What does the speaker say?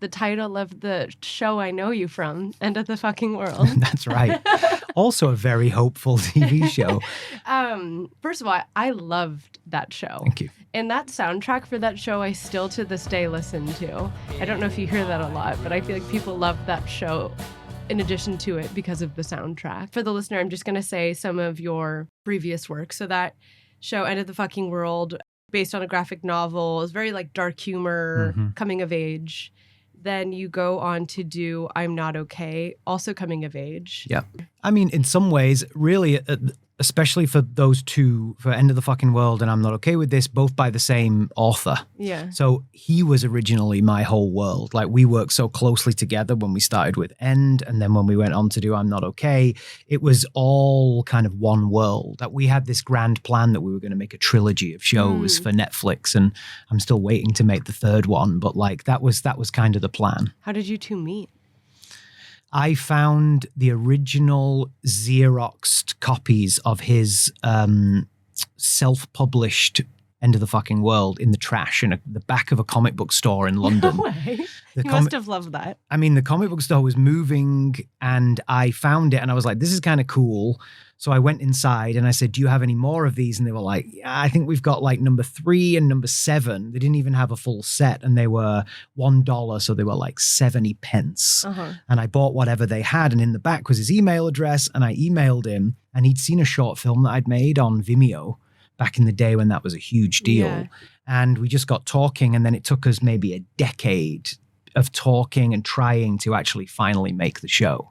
the title of the show I know you from, End of the Fucking World. That's right. Also a very hopeful TV show. First of all, I loved that show. Thank you. And that soundtrack for that show, I still to this day listen to. I don't know if you hear that a lot, but I feel like people love that show in addition to it because of the soundtrack. For the listener, I'm just going to say some of your previous work. So that show, End of the Fucking World, based on a graphic novel, is very like dark humor, coming of age. Then you go on to do I'm Not Okay, also coming of age. Yeah. I mean, in some ways, really, especially for those two, for End of the Fucking World and I'm Not Okay With This, both by the same author. Yeah. So he was originally my whole world. Like, we worked so closely together when we started with End, and then when we went on to do I'm Not Okay, it was all kind of one world. That we had this grand plan that we were going to make a trilogy of shows for Netflix, and I'm still waiting to make the third one, but like that was kind of the plan. How did you two meet? I found the original Xeroxed copies of his self-published End of the Fucking World in the trash in the back of a comic book store in London. No way. You must have loved that. I mean, the comic book store was moving and I found it and I was like, this is kind of cool. So I went inside and I said, do you have any more of these? And they were like, yeah, I think we've got like number 3 and number 7. They didn't even have a full set and they were $1. So they were like 70 pence. And I bought whatever they had. And in the back was his email address. And I emailed him and he'd seen a short film that I'd made on Vimeo back in the day when that was a huge deal. Yeah. And we just got talking. And then it took us maybe a decade of talking and trying to actually finally make the show.